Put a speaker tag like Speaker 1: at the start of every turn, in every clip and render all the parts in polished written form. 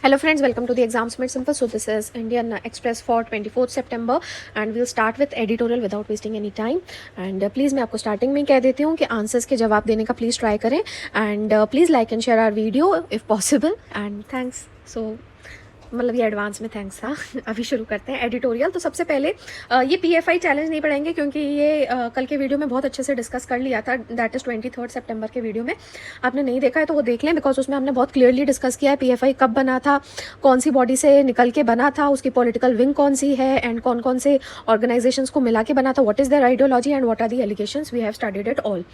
Speaker 1: Hello friends, welcome to the Exams Made Simple. So this is Indian Express for 24th September and we'll start with editorial without wasting any time. And please मैं आपको starting में कह देती हूँ कि answers के जवाब देने का प्लीज़ ट्राई करें and please like and share our video if possible and thanks. So मतलब ये एडवांस में थैंक्स था. अभी शुरू करते हैं एडिटोरियल. तो सबसे पहले ये PFI चैलेंज नहीं पढ़ेंगे क्योंकि ये कल के वीडियो में बहुत अच्छे से डिस्कस कर लिया था. दैट इज़ 23 सितंबर के वीडियो में. आपने नहीं देखा है तो वो देख लें बिकॉज उसमें हमने बहुत क्लियरली डिस्कस किया है PFI कब बना था, कौन सी बॉडी से निकल के बना था, उसकी पॉलिटिकल विंग कौन सी है एंड कौन कौन से ऑर्गेनाइजेशंस को मिला के बना था, what is their ideology and what are the allegations. We have studied it all.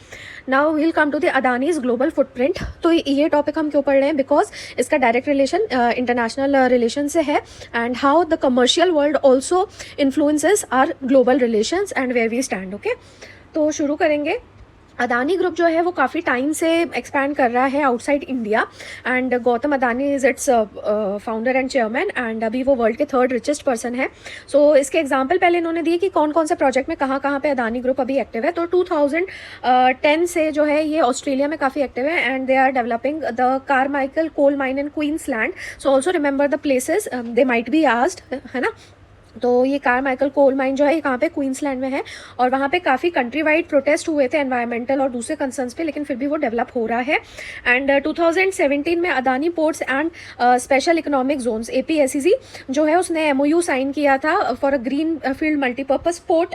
Speaker 1: Now we'll come to the Adani's global footprint. तो ये टॉपिक हम क्यों पढ़ रहे हैं? बिकॉज इसका डायरेक्ट रिलेशन इंटरनेशनल रिलेशन से है and how the commercial world also influences our global relations and where we stand. Okay, तो शुरू करेंगे. अदानी ग्रुप जो है वो काफ़ी टाइम से एक्सपैंड कर रहा है outside India and Gautam Adani is it's founder and chairman and अभी वो वर्ल्ड के 3rd रिचेस्ट पर्सन है. सो इसके एग्जांपल पहले इन्होंने दिए कि कौन कौन से प्रोजेक्ट में कहाँ कहाँ पे अदानी ग्रुप अभी एक्टिव है. तो 2010 से जो है ये ऑस्ट्रेलिया में काफ़ी एक्टिव है and they are developing the Carmichael coal mine in Queensland. So also remember the places they might be asked, है ना. तो ये कारमाइकल कोल माइन जो है ये कहाँ पे क्वींसलैंड में है और वहाँ पे काफ़ी कंट्री वाइड प्रोटेस्ट हुए थे एनवायरमेंटल और दूसरे कंसर्न्स पे, लेकिन फिर भी वो डेवलप हो रहा है. एंड 2017 में Adani ports and special economic zones APSEZ जो है उसने MOU साइन किया था for a green field multipurpose port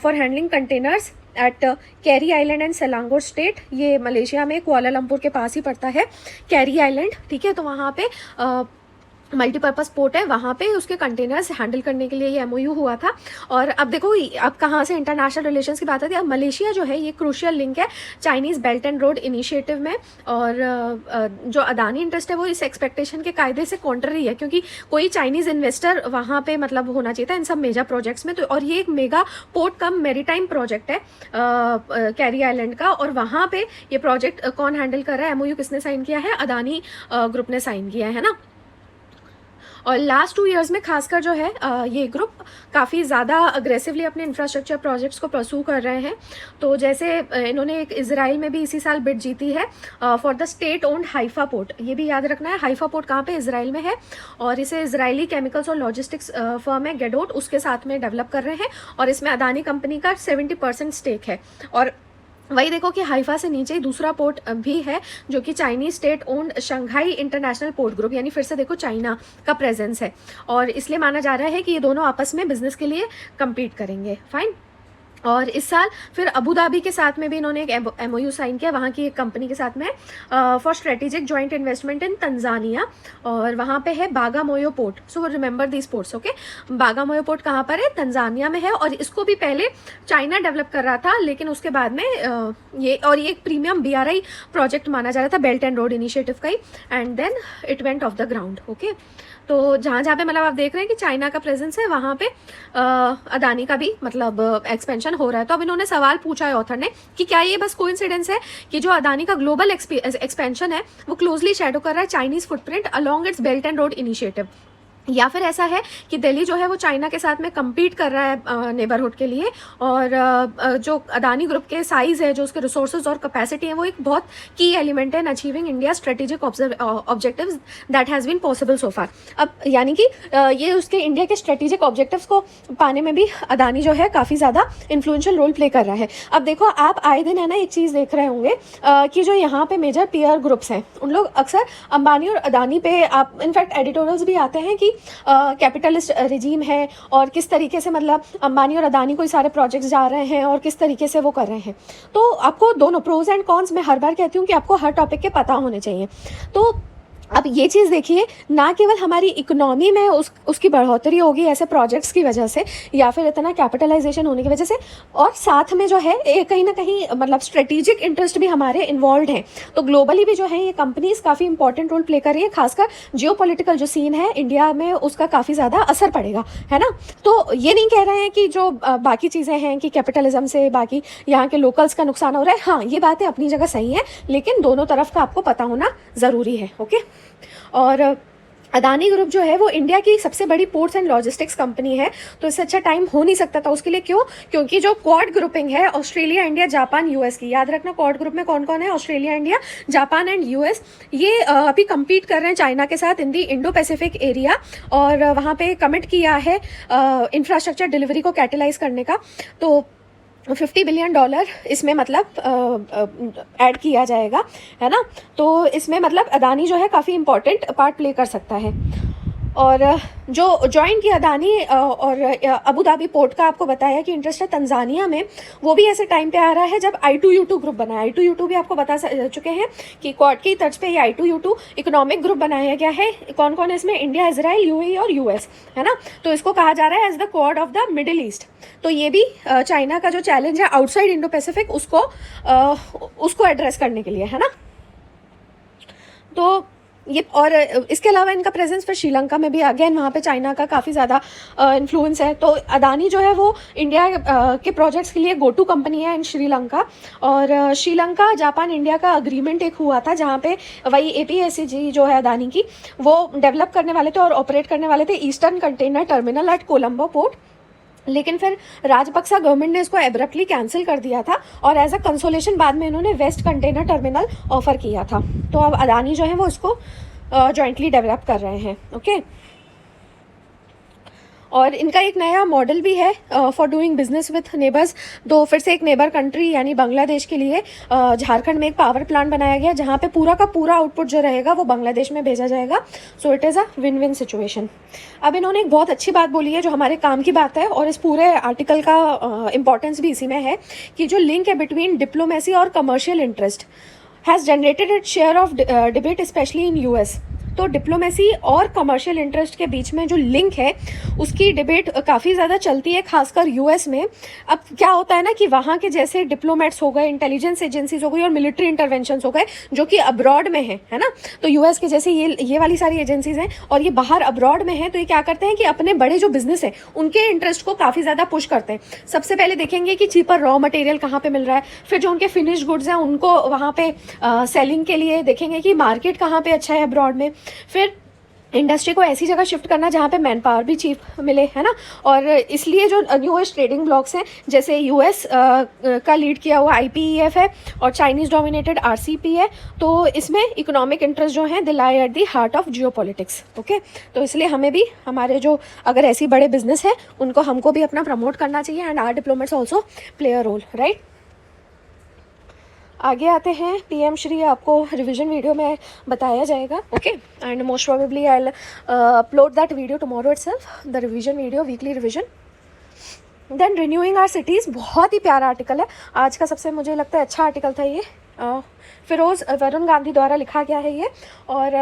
Speaker 1: for handling containers at Carey Island and Selangor state. ये मलेशिया में कुआलालंपुर के पास ही पड़ता है कैरी आइलैंड, ठीक है. तो वहाँ पे मल्टीपर्पज़ पोर्ट है, वहाँ पे उसके कंटेनर्स हैंडल करने के लिए ये MOU हुआ था. और अब देखो अब कहाँ से इंटरनेशनल रिलेशंस की बात आती है. अब मलेशिया जो है ये क्रूशियल लिंक है Chinese belt and road initiative में और जो अदानी इंटरेस्ट है वो इस एक्सपेक्टेशन के कायदे से कॉन्ट्ररी है क्योंकि कोई चाइनीज़ इन्वेस्टर वहाँ पे मतलब होना चाहिए था इन सब मेजर प्रोजेक्ट्स में. तो और ये एक मेगा पोर्ट कम मेरीटाइम प्रोजेक्ट है कैरी आइलैंड का और वहाँ पे ये प्रोजेक्ट कौन हैंडल कर रहा है? MOU किसने साइन किया है? अदानी ग्रुप ने साइन किया है ना. और लास्ट 2 इयर्स में खासकर जो है ये ग्रुप काफ़ी ज़्यादा अग्रेसिवली अपने इंफ्रास्ट्रक्चर प्रोजेक्ट्स को परसू कर रहे हैं. तो जैसे इन्होंने एक इजराइल में भी इसी साल बिड जीती है for the state owned Haifa port. ये भी याद रखना है, हाइफा पोर्ट कहाँ पे? इजराइल में है और इसे इजरायली केमिकल्स और लॉजिस्टिक्स फर्म है गेडोट, उसके साथ में डेवलप कर रहे हैं और इसमें अदानी कंपनी का 70% स्टेक है. और वही देखो कि हाइफा से नीचे ही दूसरा पोर्ट भी है जो कि Chinese state owned Shanghai international port group, यानी फिर से देखो चाइना का प्रेजेंस है और इसलिए माना जा रहा है कि ये दोनों आपस में बिजनेस के लिए compete करेंगे. फाइन. और इस साल फिर अबू धाबी के साथ में भी इन्होंने एक MOU साइन किया वहाँ की एक कंपनी के साथ में for strategic joint investment in Tanzania और वहाँ पे है Bagamoyo port. So remember these ports. Okay, Bagamoyo port कहाँ पर है? तंजानिया में है और इसको भी पहले चाइना डेवलप कर रहा था लेकिन उसके बाद में ये एक प्रीमियम BRI प्रोजेक्ट माना जा रहा था बेल्ट एंड रोड इनिशिएटिव का ही and then it went off the ground. Okay, तो जहाँ जहाँ पे मतलब आप देख रहे हैं कि चाइना का प्रेजेंस है वहाँ पे अदानी का भी मतलब एक्सपेंशन हो रहा है. तो अब इन्होंने सवाल पूछा है ऑथर ने कि क्या ये बस कोइंसिडेंस है कि जो अदानी का ग्लोबल एक्सपेंशन है वो क्लोजली शैडो कर रहा है Chinese footprint along it's belt and road initiative, या फिर ऐसा है कि दिल्ली जो है वो चाइना के साथ में compete कर रहा है नेबरहुड के लिए और जो अदानी ग्रुप के साइज़ है, जो उसके रिसोर्सेज और कैपेसिटी है वो एक बहुत की एलिमेंट है in achieving India strategic objectives that has been possible so far. अब यानी कि ये उसके इंडिया के स्ट्रेटेजिक ऑब्जेक्टिव्स को पाने में भी अदानी जो है काफ़ी ज़्यादा इन्फ्लुएंशियल रोल प्ले कर रहा है. अब देखो आप आए दिन है ना एक चीज़ देख रहे होंगे कि जो यहाँ पे मेजर पीयर ग्रुप्स हैं उन लोग अक्सर अंबानी और अदानी पे आप इनफैक्ट एडिटोरियल्स भी आते हैं कि कैपिटलिस्ट रिजीम है और किस तरीके से मतलब अंबानी और अदानी को सारे प्रोजेक्ट्स जा रहे हैं और किस तरीके से वो कर रहे हैं. तो आपको दोनों प्रोज एंड कॉन्स मैं हर बार कहती हूँ कि आपको हर टॉपिक के पता होने चाहिए. तो अब ये चीज़ देखिए, ना केवल हमारी इकोनॉमी में उसकी बढ़ोतरी होगी ऐसे प्रोजेक्ट्स की वजह से या फिर इतना कैपिटलाइजेशन होने की वजह से, और साथ में जो है कहीं ना कहीं मतलब स्ट्रेटेजिक इंटरेस्ट भी हमारे इन्वॉल्व हैं. तो ग्लोबली भी जो है ये कंपनीज काफ़ी इंपॉर्टेंट रोल प्ले कर रही है. खासकर जियोपॉलिटिकल जो सीन है इंडिया में उसका काफ़ी ज़्यादा असर पड़ेगा, है ना. तो ये नहीं कह रहे हैं कि जो बाकी चीज़ें हैं कि कैपिटलिज्म से बाकी यहाँ के लोकल्स का नुकसान हो रहा है. हाँ, ये बातें अपनी जगह सही है लेकिन दोनों तरफ का आपको पता होना ज़रूरी है. ओके, और अदानी ग्रुप जो है वो इंडिया की सबसे बड़ी पोर्ट्स एंड लॉजिस्टिक्स कंपनी है, तो इससे अच्छा टाइम हो नहीं सकता था उसके लिए। क्यों? क्योंकि जो क्वाड ग्रुपिंग है ऑस्ट्रेलिया, इंडिया, जापान, यूएस की, याद रखना क्वाड ग्रुप में कौन कौन है, Australia, India, Japan and US, ये अभी compete कर रहे हैं चाइना के साथ इन दी इंडो पैसिफिक एरिया, और वहाँ पे कमिट किया है इंफ्रास्ट्रक्चर डिलीवरी को कैटलाइज करने का। तो $50 बिलियन इसमें मतलब ऐड किया जाएगा, है ना। तो इसमें मतलब अदानी जो है काफ़ी इंपॉर्टेंट पार्ट प्ले कर सकता है। और जो ज्वाइन किया अदानी और अबू धाबी पोर्ट का आपको बताया कि इंटरेस्ट है तंजानिया में, वो भी ऐसे टाइम पे आ रहा है जब I2U2 ग्रुप बना है। I2U2 भी आपको बता चुके हैं कि क्वाड की तर्ज पे ये I2U2 इकोनॉमिक ग्रुप बनाया गया है। कौन कौन है इसमें? इंडिया, इजराइल, यूएई और यूएस, है ना। तो इसको कहा जा रहा है as the Quad of the Middle East. तो ये भी चाइना का जो चैलेंज है आउटसाइड इंडो पैसिफिक, उसको एड्रेस करने के लिए, है ना। तो ये, और इसके अलावा इनका प्रेजेंस फिर श्रीलंका में भी, अगेन वहाँ पे चाइना का काफ़ी ज़्यादा इन्फ्लुएंस है। तो अदानी जो है वो इंडिया के प्रोजेक्ट्स के लिए गो टू कंपनी है इन श्रीलंका। और श्रीलंका, जापान, इंडिया का अग्रीमेंट एक हुआ था जहाँ पे वही APSEZ जो है अदानी की, वो डेवलप करने वाले थे और ऑपरेट करने वाले थे eastern container terminal at Colombo port. लेकिन फिर राजपक्सा गवर्नमेंट ने इसको एब्रप्टली कैंसिल कर दिया था, और एज अ कंसोलेशन बाद में इन्होंने वेस्ट कंटेनर टर्मिनल ऑफर किया था। तो अब अदानी जो है वो इसको जॉइंटली डेवलप कर रहे हैं, ओके। और इनका एक नया मॉडल भी है for doing business with neighbours. तो फिर से एक नेबर कंट्री यानी बांग्लादेश के लिए झारखंड में एक पावर प्लांट बनाया गया जहाँ पे पूरा का पूरा आउटपुट जो रहेगा वो बांग्लादेश में भेजा जाएगा। So it is a win win situation. अब इन्होंने एक बहुत अच्छी बात बोली है जो हमारे काम की बात है, और इस पूरे आर्टिकल का इम्पॉर्टेंस भी इसी में है कि जो लिंक है बिटवीन डिप्लोमेसी और commercial interest has generated it share of debate specially in US। तो डिप्लोमेसी और कमर्शियल इंटरेस्ट के बीच में जो लिंक है उसकी डिबेट काफ़ी ज़्यादा चलती है, खासकर US में। अब क्या होता है ना कि वहाँ के जैसे डिप्लोमेट्स हो गए, इंटेलिजेंस एजेंसीज हो गई और मिलिट्री इंटरवेंशंस हो गए जो कि अब्रॉड में है ना। तो US के जैसे ये वाली सारी एजेंसीज हैं और ये बाहर अब्रॉड में हैं, तो ये क्या करते हैं कि अपने बड़े जो बिजनेस है उनके इंटरेस्ट को काफ़ी ज़्यादा पुश करते हैं। सबसे पहले देखेंगे कि चीपर रॉ मटेरियल कहाँ पे मिल रहा है, फिर जो उनके फिनिश्ड गुड्स हैं उनको वहाँ पे सेलिंग के लिए देखेंगे कि मार्केट कहाँ पे अच्छा है अब्रॉड में। फिर इंडस्ट्री को ऐसी जगह शिफ्ट करना जहाँ पे मैन पावर भी चीप मिले, है ना। और इसलिए जो न्यूएस्ट ट्रेडिंग ब्लॉक्स हैं जैसे US का लीड किया हुआ IPEF है और चाइनीज़ डोमिनेटेड RCP है, तो इसमें इकोनॉमिक इंटरेस्ट जो हैं they lie at the heart of geopolitics, okay. तो इसलिए हमें भी हमारे जो अगर ऐसी बड़े बिजनेस है उनको हमको भी अपना प्रमोट करना चाहिए, and our diplomats also play a role, right. आगे आते हैं, PM श्री आपको रिवीजन वीडियो में बताया जाएगा, okay. And most probably I will upload that video tomorrow itself, the revision video, weekly revision. Then renewing our cities, बहुत ही प्यारा आर्टिकल है आज का, सबसे मुझे लगता है अच्छा आर्टिकल था ये। फिरोज़ वरुण गांधी द्वारा लिखा गया है ये, और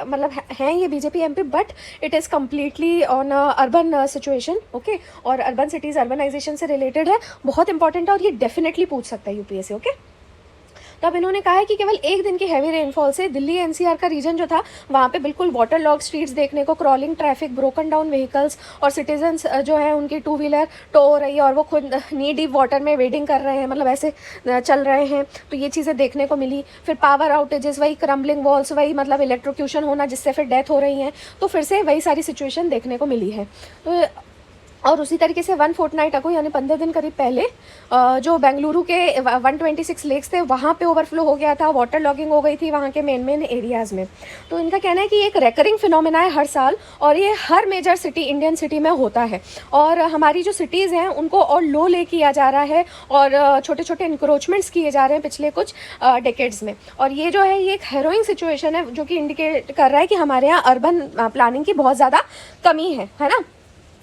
Speaker 1: मतलब हैं ये BJP MP, but it is completely on urban situation, okay. और अर्बन सिटीज़ अर्बनाइजेशन से रिलेटेड है, बहुत इंपॉर्टेंट है और ये डेफिनेटली पूछ सकता है UPSC, ओके। तो अब इन्होंने कहा है कि केवल एक दिन की हैवी रेनफॉल से दिल्ली NCR का रीजन जो था वहाँ पे बिल्कुल वाटर लॉग स्ट्रीट्स देखने को, crawling traffic, broken down vehicles, और सिटीजन्स जो है उनकी 2 व्हीलर टो हो रही है और वो खुद नी डीप वाटर में वेडिंग कर रहे हैं, मतलब ऐसे चल रहे हैं, तो ये चीज़ें देखने को मिली। फिर पावर आउटेजेस, वही क्रम्बलिंग वॉल्स, वही मतलब इलेक्ट्रोक्यूशन होना जिससे फिर डेथ हो रही हैं, तो फिर से वही सारी सिचुएशन देखने को मिली है। तो और उसी तरीके से 1 फोर्टनाइट अगो यानी 15 दिन करीब पहले जो बेंगलुरु के 126 लेक्स थे वहाँ पे ओवरफ्लो हो गया था, वाटर लॉगिंग हो गई थी वहाँ के मेन एरियाज़ में। तो इनका कहना है कि एक रेकरिंग फिनोमेना है हर साल, और ये हर मेजर सिटी, इंडियन सिटी में होता है, और हमारी जो सिटीज़ हैं उनको और लो ले किया जा रहा है, और छोटे छोटे इंक्रोचमेंट्स किए जा रहे हैं पिछले कुछ डेकेड्स में। और ये जो है ये एक हैरोइंग सिचुएशन है जो कि इंडिकेट कर रहा है कि हमारे यहाँ अर्बन प्लानिंग की बहुत ज़्यादा कमी है ना।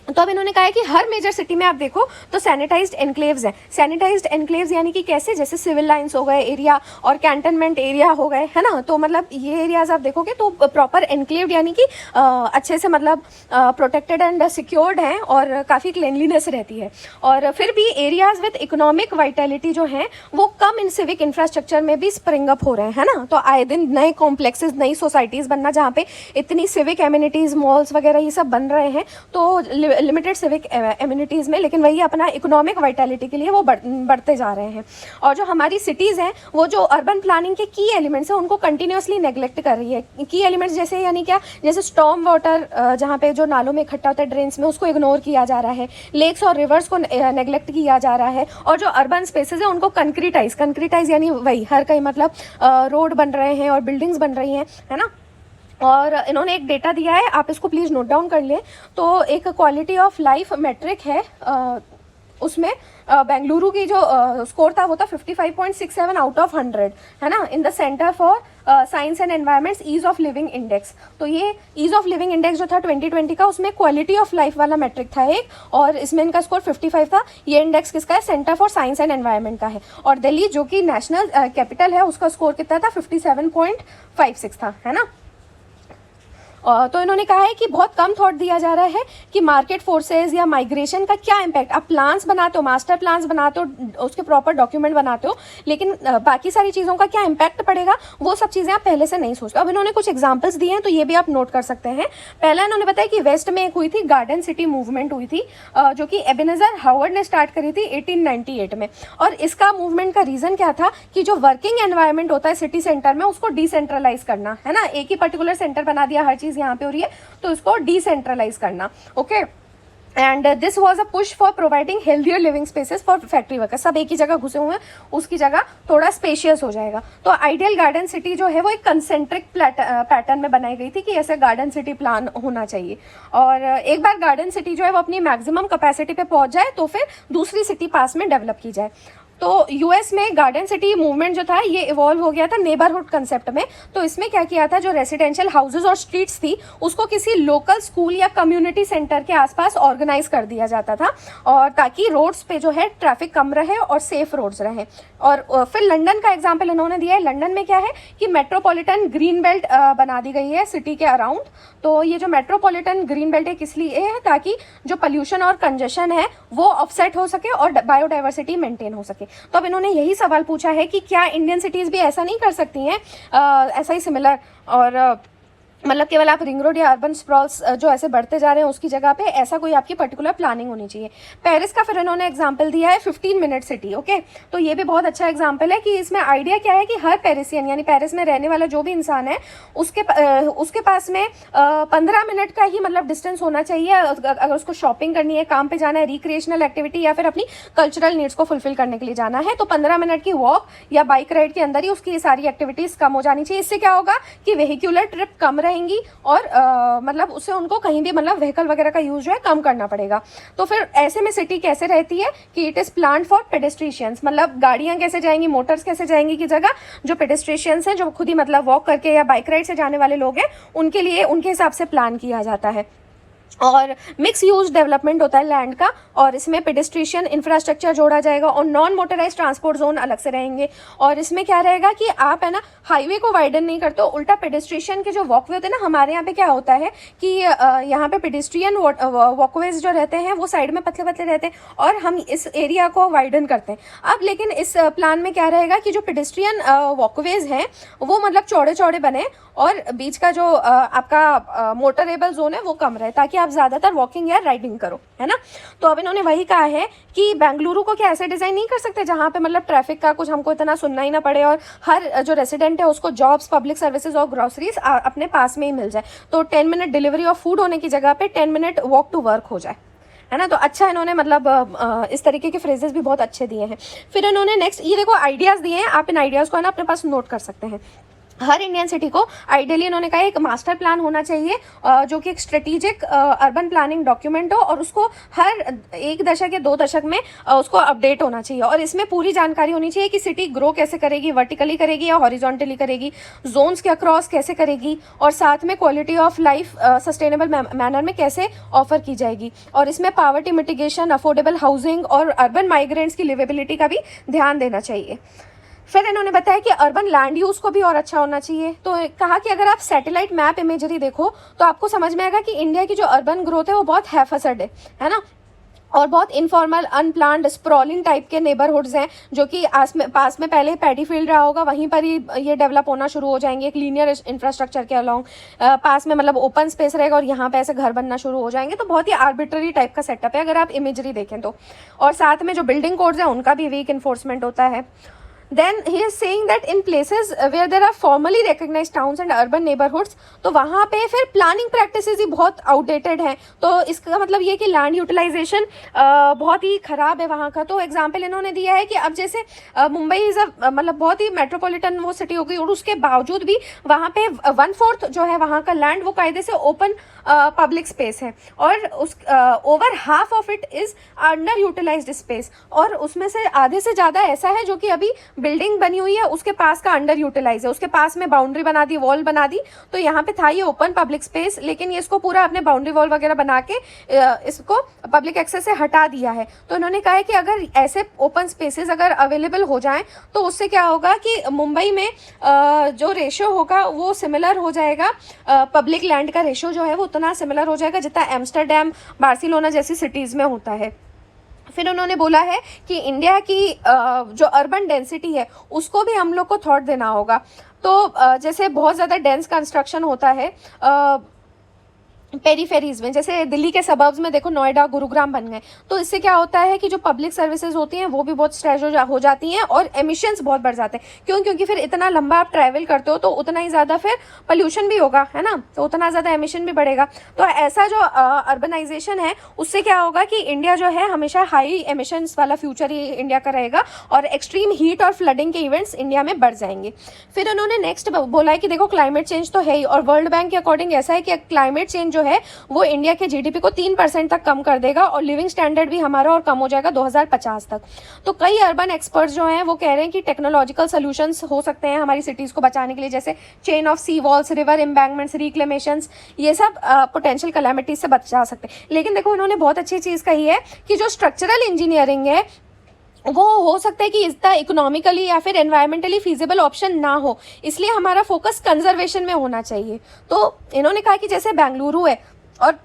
Speaker 1: तो अब इन्होंने कहा है कि हर मेजर सिटी में आप देखो तो सैनिटाइज्ड एनक्लेव्स हैं। सैनिटाइज्ड एनक्लेव्स यानी कि कैसे, जैसे सिविल लाइंस हो गए एरिया और कैंटनमेंट एरिया हो गए, है ना। तो मतलब ये एरियाज आप देखोगे तो प्रॉपर एनक्लेव्ड यानी कि अच्छे से मतलब प्रोटेक्टेड एंड सिक्योर्ड हैं और काफ़ी क्लीनलीनेस रहती है। और फिर भी एरियाज विद इकोनॉमिक वाइटलिटी जो हैं वो कम इन सिविक इंफ्रास्ट्रक्चर में भी स्प्रिंग अप हो रहे हैं, है ना। तो आए दिन नए कॉम्प्लेक्सेस, नई सोसाइटीज़ बनना जहाँ पे इतनी सिविक एम्यूनिटीज़, मॉल्स वगैरह ये सब बन रहे हैं, तो लिमिटेड सिविक एम्यूनिटीज़ में, लेकिन वही अपना इकोनॉमिक वाइटैलिटी के लिए वो बढ़ते जा रहे हैं। और जो हमारी सिटीज़ हैं वो जो अर्बन प्लानिंग के की एलिमेंट्स हैं उनको कंटिन्यूसली नेग्लेक्ट कर रही है। की एलिमेंट्स जैसे यानी क्या, जैसे स्टॉर्म वाटर जहाँ पे जो नालों में इकट्ठा होता है ड्रेन्स में, उसको इग्नोर किया जा रहा है, लेक्स और रिवर्स को नेग्लेक्ट किया जा रहा है, और जो अर्बन स्पेसेस है उनको कंक्रीटाइज यानी वही हर कहीं मतलब रोड बन रहे हैं और बिल्डिंग्स बन रही हैं, है ना। और इन्होंने एक डेटा दिया है, आप इसको प्लीज़ नोट डाउन कर लें। तो एक क्वालिटी ऑफ लाइफ मैट्रिक है, उसमें बेंगलुरु की जो स्कोर था वो था 55.67 आउट ऑफ 100, है ना, in the centre for science and environment's ease of living index. तो ये ईज ऑफ लिविंग इंडेक्स जो था 2020 का, उसमें क्वालिटी ऑफ लाइफ वाला मैट्रिक था एक, और इसमें इनका स्कोर 55 था। ये इंडेक्स किसका है? Centre for science and environment का है। और दिल्ली जो कि नेशनल कैपिटल है, उसका स्कोर कितना था? 57.56 था, है ना। तो इन्होंने कहा है कि बहुत कम थॉट दिया जा रहा है कि मार्केट फोर्सेस या माइग्रेशन का क्या इम्पैक्ट। आप प्लान्स बनाते हो, मास्टर प्लान्स बनाते हो, उसके प्रॉपर डॉक्यूमेंट बनाते हो, लेकिन बाकी सारी चीज़ों का क्या इम्पैक्ट पड़ेगा वो सब चीज़ें आप पहले से नहीं सोचते। अब इन्होंने कुछ एग्जाम्पल्स दिए हैं तो ये भी आप नोट कर सकते हैं। पहला इन्होंने बताया कि वेस्ट में एक हुई थी गार्डन सिटी मूवमेंट हुई थी, जो कि एबेनेज़र हावर्ड ने स्टार्ट करी थी 1898 में। और इसका मूवमेंट का रीज़न क्या था कि जो वर्किंग एनवायरनमेंट होता है सिटी सेंटर में, उसको डिसेंट्रलाइज करना, है ना। एक ही पर्टिकुलर सेंटर बना दिया, हर चीज़ यहाँ पे हो रही है, तो इसको डिसेंट्रलाइज करना। Okay, and this was a push for providing healthier living spaces for factory workers. सब एक ही जगह घुसे हुए हैं, उसकी जगह थोड़ा स्पेशियस हो जाएगा। तो आइडियल गार्डन सिटी जो है वो एक कंसेंट्रिक पैटर्न में बनाई गई थी कि ऐसे गार्डन सिटी प्लान होना चाहिए। और एक बार गार्डन सिटी जो है वो अपनी मैक्सिमम कैपेसिटी पे पहुंच जाए तो फिर दूसरी सिटी पास में डेवलप की जाए। तो यूएस में गार्डन सिटी मूवमेंट जो था ये इवॉल्व हो गया था नेबरहुड कंसेप्ट में। तो इसमें क्या किया था, जो रेसिडेंशियल हाउसेज और स्ट्रीट्स थी उसको किसी लोकल स्कूल या कम्युनिटी सेंटर के आसपास ऑर्गेनाइज कर दिया जाता था, और ताकि रोड्स पे जो है ट्रैफिक कम रहे और सेफ रोड्स रहें। और फिर लंदन का एग्जाम्पल इन्होंने दिया है। लंदन में क्या है कि मेट्रोपॉलिटन ग्रीन बेल्ट बना दी गई है सिटी के अराउंड। तो ये जो मेट्रोपॉलिटन ग्रीन बेल्ट है किस लिए है? ताकि जो पोल्यूशन और कंजेशन है वो ऑफसेट हो सके और बायोडाइवर्सिटी मेंटेन हो सके। तो अब इन्होंने यही सवाल पूछा है कि क्या इंडियन सिटीज़ भी ऐसा नहीं कर सकती हैं, ऐसा ही सिमिलर, और मतलब केवल आप रिंग रोड या अर्बन स्प्रॉल्स जो ऐसे बढ़ते जा रहे हैं उसकी जगह पे ऐसा कोई आपकी पर्टिकुलर प्लानिंग होनी चाहिए। पेरिस का फिर इन्होंने एग्जांपल दिया है 15 मिनट सिटी। ओके, तो ये भी बहुत अच्छा एग्जांपल है कि इसमें आइडिया क्या है कि हर पेरिसियन यानी पेरिस में रहने वाला जो भी इंसान है उसके पास में 15 मिनट का ही मतलब डिस्टेंस होना चाहिए अगर उसको शॉपिंग करनी है, काम पे जाना है, रिक्रिएशनल एक्टिविटी या फिर अपनी कल्चरल नीड्स को फुलफिल करने के लिए जाना है, तो 15 मिनट की वॉक या बाइक राइड के अंदर ही उसकी ये सारी एक्टिविटीज़ कम हो जानी चाहिए। इससे क्या होगा कि वेहिकुलर ट्रिप कम रहेंगी और मतलब उससे उनको कहीं भी मतलब व्हीकल वगैरह का यूज जो है कम करना पड़ेगा। तो फिर ऐसे में सिटी कैसे रहती है कि इट इज़ प्लान फॉर पेडेस्ट्रिशियंस, मतलब गाड़ियाँ कैसे जाएंगी, मोटर्स कैसे जाएंगी की जगह जो पेडेस्ट्रिशियंस हैं, जो खुद ही मतलब वॉक करके या बाइक राइड से जाने वाले लोग हैं, उनके लिए उनके हिसाब से प्लान किया जाता है। और मिक्स यूज डेवलपमेंट होता है लैंड का, और इसमें पेडेस्ट्रिशियन इंफ्रास्ट्रक्चर जोड़ा जाएगा और नॉन मोटराइज ट्रांसपोर्ट जोन अलग से रहेंगे। और इसमें क्या रहेगा कि आप है ना हाईवे को वाइडन नहीं करते हो, उल्टा पेडेस्ट्रिशियन के जो वॉकवे होते हैं ना, हमारे यहाँ पे क्या होता है कि यहाँ पे पेडेस्ट्रियन वॉकवेज जो रहते हैं वो साइड में पतले पतले रहते हैं और हम इस एरिया को वाइडन करते हैं। अब लेकिन इस प्लान में क्या रहेगा कि जो पेडेस्ट्रियन वॉकवेज हैं वो मतलब चौड़े चौड़े बने और बीच का जो आपका मोटरेबल जोन है वो कम रहे, ताकि आप ज़्यादातर वॉकिंग या राइडिंग करो, है ना। तो अब इन्होंने वही कहा है कि बेंगलुरु को क्या ऐसे डिज़ाइन नहीं कर सकते जहाँ पे मतलब ट्रैफिक का कुछ हमको इतना सुनना ही ना पड़े और हर जो रेसिडेंट है उसको जॉब्स, पब्लिक सर्विसेज और ग्रोसरीज अपने पास में ही मिल जाए। तो 10 मिनट डिलीवरी ऑफ फूड होने की जगह पे 10 मिनट वॉक टू वर्क हो जाए, है ना। तो अच्छा इन्होंने मतलब इस तरीके के फ्रेजेस भी बहुत अच्छे दिए हैं। फिर इन्होंने नेक्स्ट ये देखो आइडियाज़ दिए हैं, आप इन आइडियाज़ को है ना अपने पास नोट कर सकते हैं। हर इंडियन सिटी को आइडियली इन्होंने कहा एक मास्टर प्लान होना चाहिए जो कि एक स्ट्रेटेजिक अर्बन प्लानिंग डॉक्यूमेंट हो और उसको हर 1 दशक या 2 दशक में उसको अपडेट होना चाहिए। और इसमें पूरी जानकारी होनी चाहिए कि सिटी ग्रो कैसे करेगी, वर्टिकली करेगी या हॉरिजॉन्टली करेगी, जोन्स के अक्रॉस कैसे करेगी, और साथ में quality of life sustainable manner में कैसे ऑफर की जाएगी। और इसमें पावर्टी मिटिगेशन, अफोर्डेबल हाउसिंग और अर्बन माइग्रेंट्स की लिवेबिलिटी का भी ध्यान देना चाहिए। फिर इन्होंने बताया कि अर्बन लैंड यूज़ को भी और अच्छा होना चाहिए। तो कहा कि अगर आप सैटेलाइट मैप इमेजरी देखो तो आपको समझ में आएगा कि इंडिया की जो अर्बन ग्रोथ है वो बहुत हैफसड है ना। और बहुत इनफॉर्मल अनप्लान्ड स्प्रॉलिंग टाइप के नेबरहुड्स हैं जो कि पास में पहले पैडी फील्ड रहा होगा, वहीं पर ही ये डेवलप होना शुरू हो जाएंगे एक लीनियर इंफ्रास्ट्रक्चर के अलॉन्ग। पास में मतलब ओपन स्पेस रहेगा और यहाँ पे ऐसे घर बनना शुरू हो जाएंगे। तो बहुत ही आर्बिट्ररी टाइप का सेटअप है अगर आप इमेजरी देखें तो। और साथ में जो बिल्डिंग कोड्स हैं उनका भी वीक इन्फोर्समेंट होता है। Then he is saying that in places where there are formally recognized towns and urban neighborhoods, तो वहाँ पे फिर प्लानिंग प्रैक्टिसेस ही बहुत आउटडेटेड हैं। तो इसका मतलब ये कि लैंड यूटिलाइजेशन बहुत ही ख़राब है वहाँ का। तो एग्जांपल इन्होंने दिया है कि अब जैसे मुंबई इज़ मतलब बहुत ही मेट्रोपॉलिटन वो सिटी हो गई और उसके बावजूद भी वहाँ पे 1/4 जो है वहाँ का लैंड वो कायदे से ओपन पब्लिक स्पेस है और उस over half of it is under utilised space, और उसमें से आधे से ज़्यादा ऐसा है जो कि अभी बिल्डिंग बनी हुई है उसके पास का अंडर यूटिलाइज है। उसके पास में बाउंड्री बना दी, वॉल बना दी, तो यहाँ पे था ये ओपन पब्लिक स्पेस, लेकिन ये इसको पूरा अपने बाउंड्री वॉल वगैरह बना के इसको पब्लिक एक्सेस से हटा दिया है। तो इन्होंने कहा है कि अगर ऐसे ओपन स्पेसेस अगर अवेलेबल हो जाएं तो उससे क्या होगा कि मुंबई में जो रेशियो होगा वो सिमिलर हो जाएगा, पब्लिक लैंड का रेशियो जो है वो उतना सिमिलर हो जाएगा जितना एम्स्टरडेम, बार्सिलोना जैसी सिटीज़ में होता है। फिर उन्होंने बोला है कि इंडिया की जो अर्बन डेंसिटी है उसको भी हम लोग को थॉट देना होगा। तो जैसे बहुत ज़्यादा डेंस कंस्ट्रक्शन होता है पेरीफेरीज में, जैसे दिल्ली के सबर्ब्स में देखो नोएडा, गुरुग्राम बन गए, तो इससे क्या होता है कि जो पब्लिक सर्विसेज होती हैं वो भी बहुत स्ट्रेच हो जाती हैं और एमिशंस बहुत बढ़ जाते हैं। क्यों? क्योंकि फिर इतना लंबा आप ट्रैवल करते हो तो उतना ही ज़्यादा फिर पोल्यूशन भी होगा, है ना, तो उतना ज़्यादा एमिशन भी बढ़ेगा। तो ऐसा जो अर्बनाइजेशन है उससे क्या होगा कि इंडिया जो है हमेशा हाई एमिशंस वाला फ्यूचर ही इंडिया का रहेगा और एक्सट्रीम हीट और फ्लडिंग के इवेंट्स इंडिया में बढ़ जाएंगे। फिर उन्होंने नेक्स्ट बोला है कि देखो क्लाइमेट चेंज तो है ही, और वर्ल्ड बैंक के अकॉर्डिंग ऐसा है कि क्लाइमेट चेंज जो है वो इंडिया के जीडीपी को 3% तक कम कर देगा और लिविंग स्टैंडर्ड भी हमारा और कम हो जाएगा 2050 तक। तो कई अर्बन एक्सपर्ट्स जो हैं वो कह रहे हैं कि टेक्नोलॉजिकल सॉल्यूशंस हो सकते हैं हमारी सिटीज़ को बचाने के लिए, जैसे chain of sea walls, river embankments, reclamations, ये सब पोटेंशियल कैलामिटीज से बचा सकते हैं। लेकिन देखो उन्होंने बहुत अच्छी चीज़ कही है कि जो स्ट्रक्चरल इंजीनियरिंग है वो हो सकता है कि इसका इकोनॉमिकली या फिर एनवायरमेंटली फीजिबल ऑप्शन ना हो, इसलिए हमारा फोकस कंजर्वेशन में होना चाहिए। तो इन्होंने कहा कि जैसे बेंगलुरु है और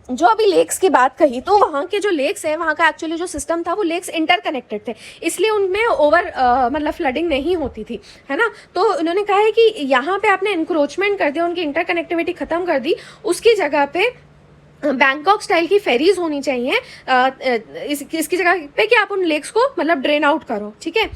Speaker 1: जो अभी लेक्स की बात कही, तो वहाँ के जो लेक्स है वहाँ का एक्चुअली जो सिस्टम था वो लेक्स इंटरकनेक्टेड थे, इसलिए उनमें ओवर मतलब फ्लडिंग नहीं होती थी, है ना। तो उन्होंने कहा है कि यहाँ पे आपने इंक्रोचमेंट कर दिया, उनकी इंटरकनेक्टिविटी खत्म कर दी, उसकी जगह पे बैंकॉक स्टाइल की फेरीज होनी चाहिए इसकी जगह पे कि आप उन लेक्स को मतलब ड्रेन आउट करो, ठीक है।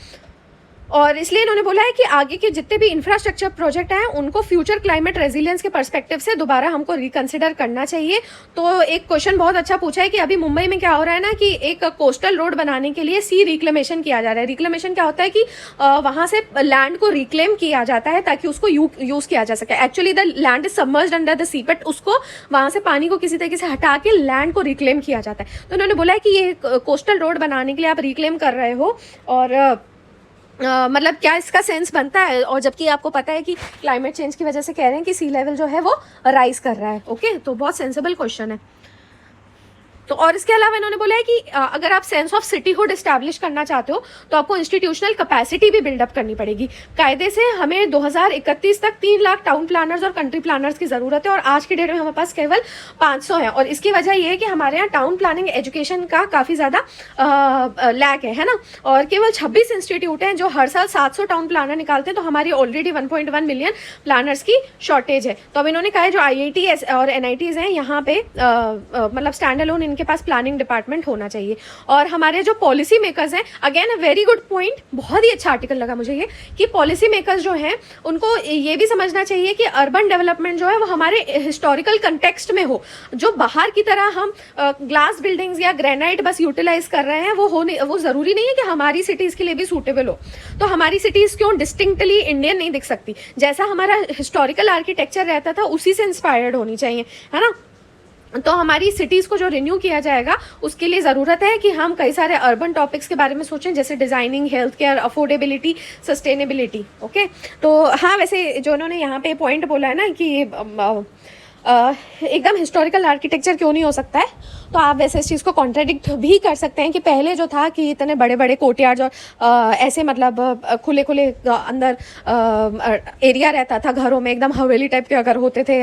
Speaker 1: और इसलिए इन्होंने बोला है कि आगे के जितने भी इंफ्रास्ट्रक्चर प्रोजेक्ट हैं उनको फ्यूचर क्लाइमेट रेजिलियंस के पर्सपेक्टिव से दोबारा हमको रिकंसिडर करना चाहिए। तो एक क्वेश्चन बहुत अच्छा पूछा है कि अभी मुंबई में क्या हो रहा है ना कि एक कोस्टल रोड बनाने के लिए सी रिक्लेमेशन किया जा रहा है। रिक्लेमेशन क्या होता है कि वहाँ से लैंड को रिक्लेम किया जाता है ताकि उसको यूज़ किया जा सके। Actually the land is submerged under the sea, but उसको वहाँ से पानी को किसी तरीके से हटा के लैंड को रिक्लेम किया जाता है। तो उन्होंने बोला है कि ये कोस्टल रोड बनाने के लिए आप रिक्लेम कर रहे हो और मतलब क्या इसका सेंस बनता है, और जबकि आपको पता है कि क्लाइमेट चेंज की वजह से कह रहे हैं कि सी लेवल जो है वो राइज कर रहा है। ओके, तो बहुत सेंसिबल क्वेश्चन है। तो और इसके अलावा इन्होंने बोला है कि अगर आप सेंस ऑफ सिटीहुड एस्टैब्लिश करना चाहते हो तो आपको इंस्टीट्यूशनल कैपेसिटी भी बिल्डअप करनी पड़ेगी। कायदे से हमें 2031 तक 3 लाख टाउन प्लानर्स और कंट्री प्लानर्स की ज़रूरत है और आज की डेट में हमारे पास केवल 500 है। और इसकी वजह यह है कि हमारे यहाँ टाउन प्लानिंग एजुकेशन का काफ़ी ज़्यादा लैक है ना। और केवल 26 इंस्टीट्यूट हैं जो हर साल 700 टाउन प्लानर निकालते हैं, तो हमारी ऑलरेडी 1.1 मिलियन प्लानर्स की शॉर्टेज है। तो अब इन्होंने कहा है जो IIT और NITs हैं यहाँ पे मतलब स्टैंड अलोन के पास प्लानिंग डिपार्टमेंट होना चाहिए। और हमारे जो पॉलिसी मेकर्स हैं, again a very good point, बहुत ही अच्छा आर्टिकल लगा मुझे ये कि पॉलिसी मेकर्स जो हैं उनको ये भी समझना चाहिए कि अर्बन डेवलपमेंट जो है वो हमारे हिस्टोरिकल कंटेक्स्ट में हो। जो बाहर की तरह हम ग्लास बिल्डिंग्स या ग्रेनाइट बस यूटिलाइज कर रहे हैं वो ज़रूरी नहीं है कि हमारी सिटीज़ के लिए भी सूटेबल हो। तो हमारी सिटीज़ क्यों डिस्टिंक्टली इंडियन नहीं दिख सकती, जैसा हमारा हिस्टोरिकल आर्किटेक्चर रहता था उसी से इंस्पायर्ड होनी चाहिए, है ना। तो हमारी सिटीज़ को जो रिन्यू किया जाएगा उसके लिए ज़रूरत है कि हम कई सारे अर्बन टॉपिक्स के बारे में सोचें, जैसे designing, health care, affordability, sustainability. Okay, तो हाँ, वैसे जो उन्होंने यहाँ पे पॉइंट बोला है ना कि एकदम हिस्टोरिकल आर्किटेक्चर क्यों नहीं हो सकता है? तो आप वैसे इस चीज़ को कॉन्ट्राडिक्ट भी कर सकते हैं कि पहले जो था कि इतने बड़े बड़े कोर्टयार्ड्स और ऐसे मतलब खुले खुले अंदर एरिया रहता था घरों में, एकदम हवेली टाइप के अगर होते थे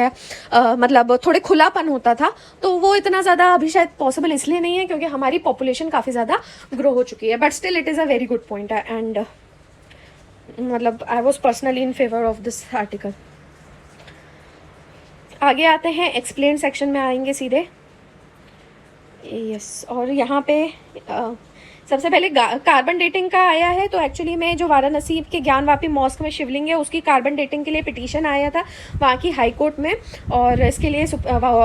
Speaker 1: मतलब थोड़े खुलापन होता था, तो वो इतना ज़्यादा अभी शायद पॉसिबल इसलिए नहीं है क्योंकि हमारी पॉपुलेशन काफ़ी ज़्यादा ग्रो हो चुकी है। But still it is a very good point and मतलब I was personally in favour of this article. आगे आते हैं, एक्सप्लेन सेक्शन में आएंगे सीधे। यस, और यहाँ पे सबसे पहले कार्बन डेटिंग का आया है। तो एक्चुअली में जो वाराणसी के ज्ञानवापी मॉस्क में शिवलिंग है उसकी कार्बन डेटिंग के लिए पिटीशन आया था वहाँ की हाई कोर्ट में, और इसके लिए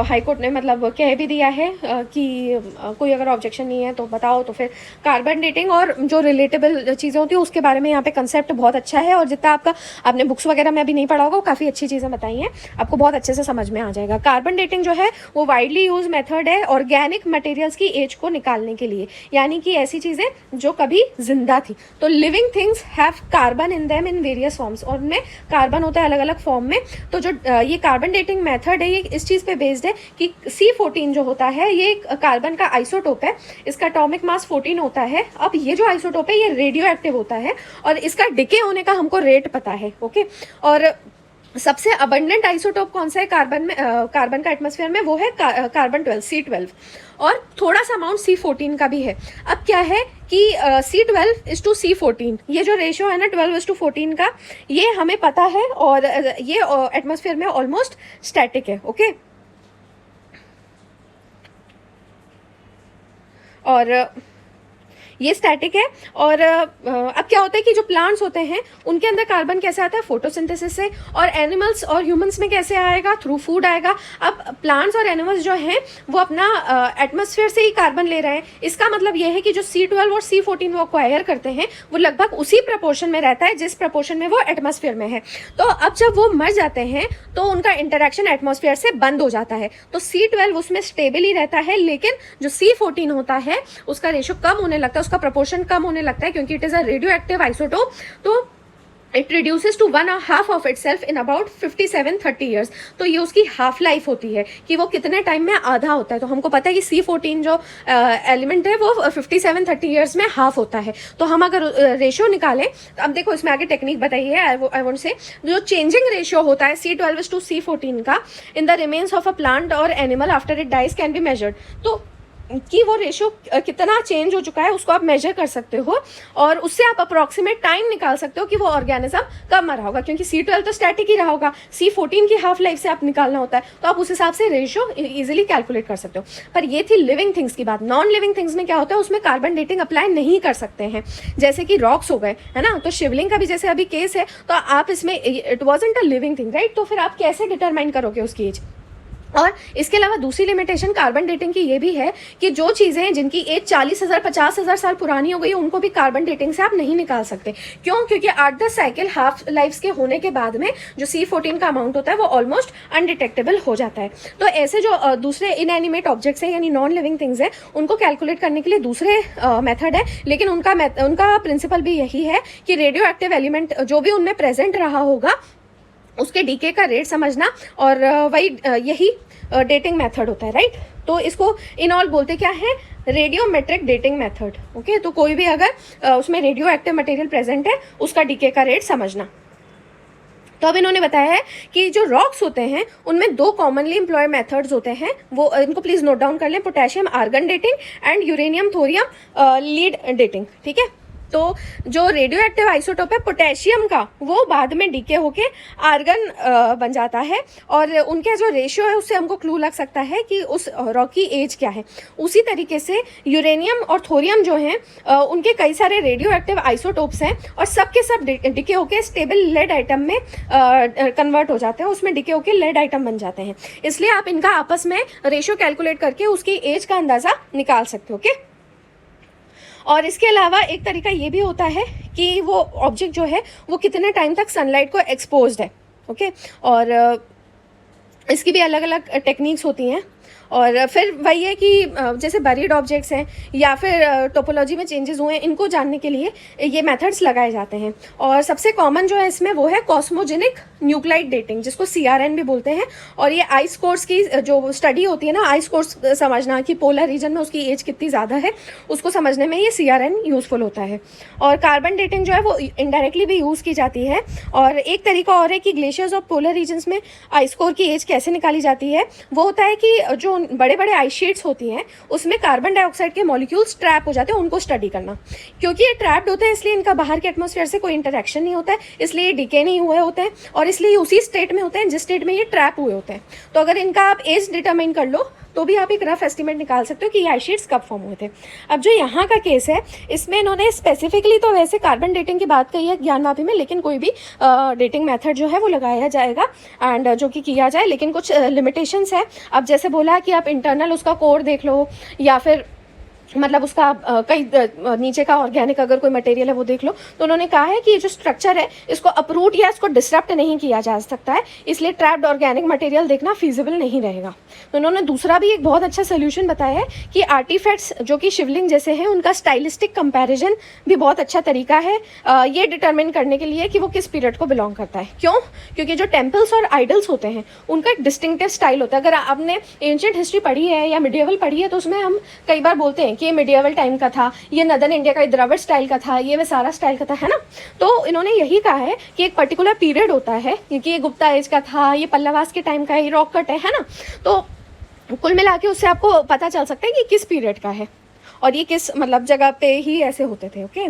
Speaker 1: हाई कोर्ट ने मतलब कह भी दिया है कि कोई अगर ऑब्जेक्शन नहीं है तो बताओ। तो फिर कार्बन डेटिंग और जो रिलेटेबल चीज़ें होती हैं उसके बारे में यहाँ पे कंसेप्ट बहुत अच्छा है, और जितना आपने बुक्स वगैरह में अभी नहीं पढ़ा होगा वो काफ़ी अच्छी चीज़ें बताई हैं, आपको बहुत अच्छे से समझ में आ जाएगा। कार्बन डेटिंग जो है वो वाइडली यूज मेथड है ऑर्गेनिक मटेरियल्स की एज को निकालने के लिए, यानी कि ऐसी चीज़ें जो कभी जिंदा थी। तो living things have carbon in them in various forms, और उनमें कार्बन होता है अलग अलग फॉर्म में। तो जो ये कार्बन डेटिंग मेथड है ये इस चीज़ पे बेस्ड है कि C14 जो होता है ये कार्बन का आइसोटोप है, इसका एटॉमिक मास 14 होता है। अब ये जो आइसोटोप है ये रेडियो एक्टिव होता है और इसका डिके होने का हमको रेट पता है। ओके, और सबसे अबंडेंट आइसोटोप कौन सा है कार्बन में, कार्बन का एटमॉस्फेयर में, वो है कार्बन 12 C12, और थोड़ा सा अमाउंट C14 का भी है। अब क्या है कि C12:C14 ये जो रेशियो है ना 12:14 का, ये हमें पता है, और ये एटमॉस्फेयर में ऑलमोस्ट स्टैटिक है। ओके, और ये स्टैटिक है। और अब क्या होता है कि जो प्लांट्स होते हैं उनके अंदर कार्बन कैसे आता है, फोटोसिंथेसिस से, और एनिमल्स और ह्यूमंस में कैसे आएगा, थ्रू फूड आएगा। अब प्लांट्स और एनिमल्स जो हैं वो अपना एटमॉस्फेयर से ही कार्बन ले रहे हैं। इसका मतलब ये है कि जो C12 और C14 वो एक्वायर करते हैं वो लगभग उसी प्रपोर्शन में रहता है जिस प्रपोर्शन में वो एटमॉस्फेयर में है। तो अब जब वो मर जाते हैं तो उनका इंटरेक्शन एटमॉस्फेयर से बंद हो जाता है, तो C12 उसमें स्टेबल ही रहता है, लेकिन जो C14 होता है उसका रेशियो कम होने लगता है, उसका प्रपोर्शन कम होने लगता है, क्योंकि it is a radio active isotope. तो it reduces to 1/2 of itself in about 57-30 years. तो ये उसकी हाफ लाइफ होती है कि वो कितने टाइम में आधा होता है। तो हमको पता है कि C14 जो एलिमेंट है वो 57-30 ईयर्स में हाफ होता है। तो हम अगर रेशियो निकालें, तो अब देखो इसमें आगे टेक्निक बताई है, आई वोंट से जो चेंजिंग रेशियो होता है C12:C14 का in the remains of a plant और animal after it dies can be measured. तो कि वो रेशियो कितना चेंज हो चुका है उसको आप मेजर कर सकते हो, और उससे आप अप्रोक्सीमेट टाइम निकाल सकते हो कि वो ऑर्गेनिज्म कब मरा होगा, क्योंकि C12 तो स्टैटिक ही रहा होगा, C14 की हाफ लाइफ से आप निकालना होता है, तो आप उस हिसाब से रेशियो इजीली कैलकुलेट कर सकते हो। पर ये थी लिविंग थिंग्स की बात। नॉन लिविंग थिंग्स में क्या होता है, उसमें कार्बन डेटिंग अप्लाई नहीं कर सकते हैं, जैसे कि रॉक्स हो गए, है ना। तो शिवलिंग का भी जैसे अभी केस है, तो आप इसमें it wasn't a living thing, right. तो फिर आप कैसे डिटरमाइन करोगे उसकी एज। और इसके अलावा दूसरी लिमिटेशन कार्बन डेटिंग की ये भी है कि जो चीज़ें जिनकी एज 40,000 50,000 साल पुरानी हो गई है उनको भी कार्बन डेटिंग से आप नहीं निकाल सकते। क्यों? क्योंकि at the cycle half lifes के होने के बाद में जो C14 का अमाउंट होता है वो ऑलमोस्ट अनडिटेक्टेबल हो जाता है। तो ऐसे जो दूसरे इनएनिमेट ऑब्जेक्ट्स हैं यानी नॉन लिविंग थिंग्स हैं उनको कैलकुलेट करने के लिए दूसरे मेथड है, लेकिन उनका प्रिंसिपल भी यही है कि रेडियो एक्टिव एलिमेंट जो भी उनमें प्रेजेंट रहा होगा उसके डीके का रेट समझना, और वही यही डेटिंग मेथड होता है, राइट। तो इसको इन ऑल बोलते क्या है, रेडियोमेट्रिक डेटिंग मेथड। ओके, तो कोई भी अगर उसमें रेडियो एक्टिव मटेरियल प्रेजेंट है उसका डीके का रेट समझना। तो अब इन्होंने बताया है कि जो रॉक्स होते हैं उनमें 2 कॉमनली एम्प्लॉय मेथड्स होते हैं, वो इनको प्लीज नोट डाउन कर लें, potassium argon dating and uranium thorium lead dating. ठीक है, तो जो रेडियो एक्टिव आइसोटोप है पोटेशियम का वो बाद में डीके होके आर्गन बन जाता है, और उनके जो रेशियो है उससे हमको क्लू लग सकता है कि उस रॉक की एज क्या है। उसी तरीके से यूरेनियम और थोरियम जो हैं उनके कई सारे रेडियो एक्टिव आइसोटोप्स हैं, और सब के सब डीके होके स्टेबल लेड आइटम में कन्वर्ट हो जाते हैं, उसमें डीके होके लेड आइटम बन जाते हैं। इसलिए आप इनका आपस में रेशियो कैलकुलेट करके उसकी एज का अंदाजा निकाल सकते हो। ओके, और इसके अलावा एक तरीका ये भी होता है कि वो ऑब्जेक्ट जो है वो कितने टाइम तक सनलाइट को एक्सपोज्ड है। ओके, और इसकी भी अलग अलग टेक्निक्स होती हैं। और फिर वही है कि जैसे बरीड ऑब्जेक्ट्स हैं या फिर टोपोलॉजी में चेंजेस हुए हैं, इनको जानने के लिए ये मेथड्स लगाए जाते हैं। और सबसे कॉमन जो है इसमें वो है कॉस्मोजेनिक न्यूक्लाइड डेटिंग, जिसको CRN भी बोलते हैं। और ये आइस कोर्स की जो स्टडी होती है ना, आइस कोर्स समझना कि पोलर रीजन में उसकी एज कितनी ज़्यादा है, उसको समझने में ये CRN यूज़फुल होता है। और कार्बन डेटिंग जो है वो इनडायरेक्टली भी यूज़ की जाती है। और एक तरीका और है कि ग्लेशियर्स और पोलर रीजन्स में आइस कोर की एज कैसे निकाली जाती है, वो होता है कि जो बड़े बड़े आइस शीट्स होती हैं उसमें कार्बन डाइऑक्साइड के मॉलिक्यूल्स ट्रैप हो जाते हैं, उनको स्टडी करना। क्योंकि ये ट्रैप्ड होते हैं इसलिए इनका बाहर के एटमॉस्फेयर से कोई इंटरेक्शन नहीं होता है, इसलिए ये डिके नहीं हुए होते हैं और इसलिए उसी स्टेट में होते हैं जिस स्टेट में ये ट्रैप हुए होते हैं। तो अगर इनका आप एज डिटरमाइन कर लो तो भी आप एक रफ एस्टिमेट निकाल सकते हो कि ये आइस शीट्स कब फॉर्म हुए थे। अब जो यहाँ का केस है, इसमें इन्होंने स्पेसिफिकली तो वैसे कार्बन डेटिंग की बात कही है ज्ञानवापी में, लेकिन कोई भी डेटिंग मेथड जो है वो लगाया जाएगा एंड जो कि किया जाए, लेकिन कुछ लिमिटेशंस है। अब जैसे बोला कि आप इंटरनल उसका कोर देख लो या फिर मतलब उसका कई नीचे का ऑर्गेनिक अगर कोई मटेरियल है वो देख लो। तो उन्होंने कहा है कि ये जो स्ट्रक्चर है इसको अपरूट या इसको डिसरप्ट नहीं किया जा सकता है, इसलिए ट्रैप्ड ऑर्गेनिक मटेरियल देखना फीजिबल नहीं रहेगा। तो उन्होंने दूसरा भी एक बहुत अच्छा सोल्यूशन बताया है कि आर्टिफैक्ट्स जो कि शिवलिंग जैसे हैं उनका स्टाइलिस्टिक कंपैरिजन भी बहुत अच्छा तरीका है ये डिटरमिन करने के लिए कि वो किस पीरियड को बिलोंग करता है। क्यों? क्योंकि जो टेम्पल्स और आइडल्स होते हैं उनका एक डिस्टिंक्टिव स्टाइल होता है। अगर आपने एंशिएंट हिस्ट्री पढ़ी है या मिडिएवल पढ़ी है तो उसमें हम कई बार बोलते हैं कि ये मिडिएवल टाइम का था, ये नदर्न इंडिया का द्रविड़ स्टाइल का था, ये वसारा स्टाइल का था, है ना। तो इन्होंने यही कहा है कि एक पर्टिकुलर पीरियड होता है, क्योंकि ये गुप्ता एज का था, ये पल्लवास के टाइम का है, ये रॉक कट है ना। तो कुल मिला के उससे आपको पता चल सकता है कि किस पीरियड का है और ये किस मतलब जगह पे ही ऐसे होते थे। Okay,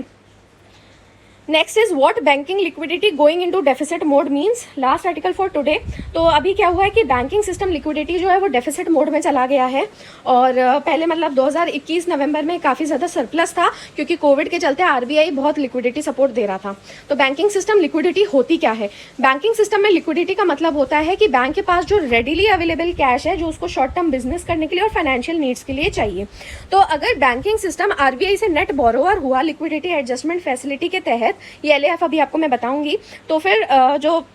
Speaker 1: next is what banking liquidity going into deficit mode means, last article for today. तो अभी क्या हुआ है कि बैंकिंग सिस्टम लिक्विडिटी जो है वो डेफिसिट मोड में चला गया है। और पहले मतलब 2021 नवंबर में काफ़ी ज़्यादा सरप्लस था क्योंकि कोविड के चलते RBI बहुत लिक्विडिटी सपोर्ट दे रहा था। तो बैंकिंग सिस्टम लिक्विडिटी होती क्या है? बैंकिंग सिस्टम में लिक्विडिटी का मतलब होता है कि बैंक के पास जो रेडिली अवेलेबल कैश है जो उसको शॉर्ट टर्म बिजनेस करने के लिए और फाइनेंशियल नीड्स के लिए चाहिए। तो अगर बैंकिंग सिस्टम RBI से नेट बोरोवर हुआ लिक्विडिटी एडजस्टमेंट फैसिलिटी के तहत, ये LAF अभी आपको मैं बताऊंगी, तो फिर जो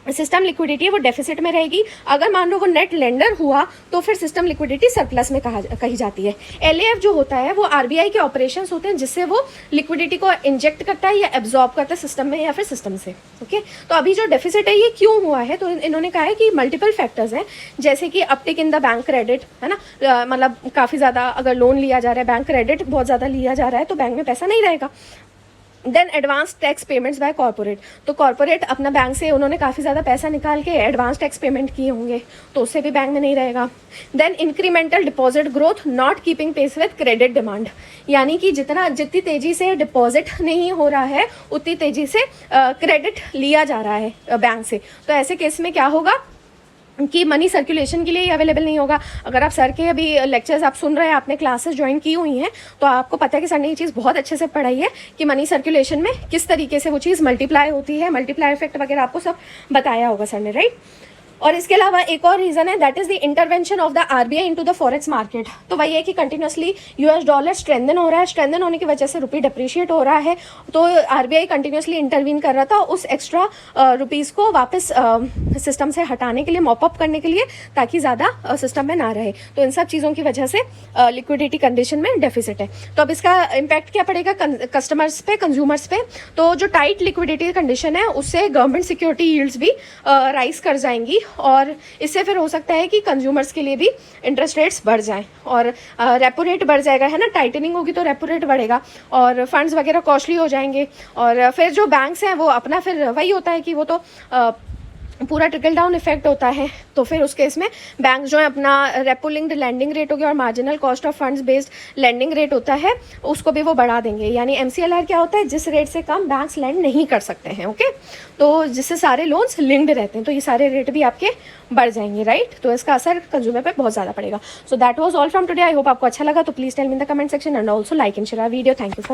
Speaker 1: सिस्टम लिक्विडिटी है वो डेफिसिट में रहेगी। अगर मान लो वो नेट लेंडर हुआ तो फिर सिस्टम लिक्विडिटी सरप्लस में कही जाती है। LAF जो होता है वो RBI के ऑपरेशंस होते हैं जिससे वो लिक्विडिटी को इंजेक्ट करता है या एब्जॉर्ब करता है सिस्टम में या फिर सिस्टम से। ओके, तो अभी जो डेफिसिट है ये क्यों हुआ है? तो इन्होंने कहा है कि मल्टीपल फैक्टर्स हैं, जैसे कि uptick in the bank credit, है ना। मतलब काफ़ी ज़्यादा अगर लोन लिया जा रहा है, बैंक क्रेडिट बहुत ज़्यादा लिया जा रहा है तो बैंक में पैसा नहीं रहेगा। Then advance tax payments by corporate, तो कॉर्पोरेट अपना बैंक से उन्होंने काफ़ी ज़्यादा पैसा निकाल के एडवांस टैक्स पेमेंट किए होंगे तो उससे भी बैंक में नहीं रहेगा। Then incremental deposit growth not keeping pace with credit demand, यानी कि जितनी तेज़ी से डिपॉजिट नहीं हो रहा है उतनी तेज़ी से क्रेडिट लिया जा रहा है बैंक से। तो ऐसे केस में क्या होगा कि मनी सर्कुलेशन के लिए ही अवेलेबल नहीं होगा। अगर आप सर के अभी लेक्चर्स आप सुन रहे हैं, आपने क्लासेस ज्वाइन की हुई हैं, तो आपको पता है कि सर ने ये चीज़ बहुत अच्छे से पढ़ाई है कि मनी सर्कुलेशन में किस तरीके से वो चीज़ मल्टीप्लाई होती है, मल्टीप्लाई इफेक्ट वगैरह आपको सब बताया होगा सर ने, राइट। और इसके अलावा एक और रीज़न है, that is the intervention of the RBI into the forex market. तो वही है कि कंटिन्यूसली US डॉलर स्ट्रेंथन हो रहा है, स्ट्रेंथन होने की वजह से रुपी डिप्रिशिएट हो रहा है, तो RBI कंटिन्यूसली इंटरवीन कर रहा था उस एक्स्ट्रा रुपीज़ को वापस सिस्टम से हटाने के लिए, मॉप अप करने के लिए, ताकि ज़्यादा सिस्टम में ना रहे। तो इन सब चीज़ों की वजह से लिक्विडिटी कंडीशन में डेफिसिट है। तो अब इसका इम्पैक्ट क्या पड़ेगा कस्टमर्स पे, कंज्यूमर्स पे? तो जो टाइट लिक्विडिटी कंडीशन है उससे गवर्नमेंट सिक्योरिटी यील्ड्स भी राइज कर जाएंगी और इससे फिर हो सकता है कि कंज्यूमर्स के लिए भी इंटरेस्ट रेट्स बढ़ जाएं और रेपो रेट बढ़ जाएगा, है ना। टाइटनिंग होगी तो रेपो रेट बढ़ेगा और फंड्स वगैरह कॉस्टली हो जाएंगे। और फिर जो बैंक्स हैं वो अपना फिर वही होता है कि वो तो पूरा ट्रिकल डाउन इफेक्ट होता है। तो फिर उस केस में बैंक जो है अपना रेपो लिंक्ड लैंडिंग रेट हो गया और marginal cost of funds based landing rate होता है उसको भी वो बढ़ा देंगे। यानी MCLR क्या होता है, जिस रेट से कम बैंक्स लैंड नहीं कर सकते हैं। ओके, तो जिससे सारे लोन्स लिंक्ड रहते हैं तो ये सारे रेट भी आपके बढ़ जाएंगे, राइट। तो इसका असर कंज्यूमर पे बहुत ज़्यादा पड़ेगा। So that was all from today. I hope आपको अच्छा लगा, तो please tell me in the comment section and also like and share our video. Thank you for